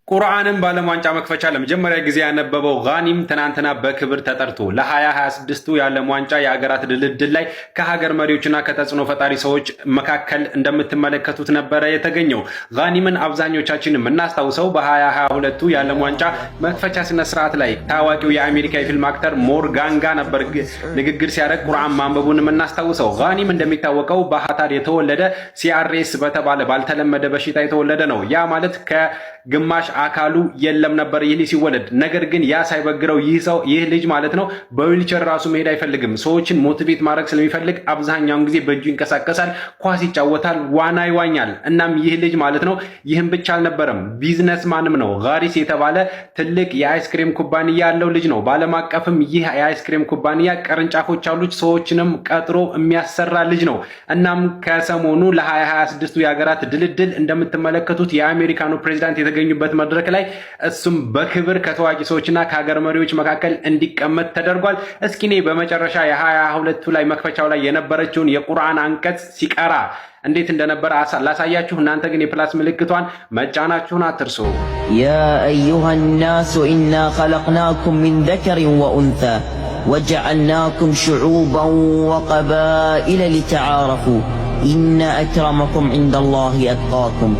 ቁርአንን በዓለም ዋንጫ መክፈቻ ለመጀመሪያ ጊዜ ያነበበው ጋኒም ትናንትና በክብር ተጠርቶ ለ2026ቱ የዓለም ዋንጫ የሀገራት ድልድል ላይ ከሀገር መሪዎችና ከተጽዕኖ ፈጣሪ ሰዎች መካከል እንደምትመለከቱት ነበረ የተገኘው። ጋኒምን አብዛኞቻችን የምናስታውሰው በ2022ቱ የዓለም ዋንጫ መክፈቻ ስነ ስርዓት ላይ ታዋቂው የአሜሪካ የፊልም አክተር ሞርጋን ጋር ነበር ንግግር ሲያደርግ ቁርአን ማንበቡን የምናስታውሰው። ጋኒም እንደሚታወቀው በሀታር የተወለደ ሲአርኤስ በተባለ ባልተለመደ በሽታ የተወለደ ነው። ያ ማለት ከግማሽ አካሉ የለም ነበር ይህ ልጅ ሲወለድ። ነገር ግን ያ ሳይበግረው ይህ ልጅ ማለት ነው በዊልቸር ራሱ መሄድ አይፈልግም። ሰዎችን ሞቲቬት ማድረግ ስለሚፈልግ አብዛኛውን ጊዜ በእጁ ይንቀሳቀሳል፣ ኳስ ይጫወታል፣ ዋና ይዋኛል። እናም ይህ ልጅ ማለት ነው ይህም ብቻ አልነበረም፣ ቢዝነስማንም ነው። ጋሪስ የተባለ ትልቅ የአይስክሬም ኩባንያ ያለው ልጅ ነው። በዓለም አቀፍም ይህ የአይስክሬም ኩባንያ ቅርንጫፎች አሉት፣ ሰዎችንም ቀጥሮ የሚያሰራ ልጅ ነው። እናም ከሰሞኑ ለ2026ቱ የሀገራት ድልድል እንደምትመለከቱት የአሜሪካኑ ፕሬዚዳንት የተገኙበት መድረክ ላይ እሱም በክብር ከታዋቂ ሰዎችና ከሀገር መሪዎች መካከል እንዲቀመጥ ተደርጓል። እስኪ እኔ በመጨረሻ የ2022ቱ ላይ መክፈቻው ላይ የነበረችውን የቁርአን አንቀጽ ሲቀራ እንዴት እንደነበረ ላሳያችሁ። እናንተ ግን የፕላስ ምልክቷን መጫናችሁን አትርሱ። ያ አዩሃ ናሱ ኢና ኸለቅናኩም ሚን ዘከሪን ወኡንሳ ወጀዐልናኩም ሹዑበን ወቀባኢለ ሊተዓረፉ ኢነ አክረመኩም ዒንደላሂ አትቃኩም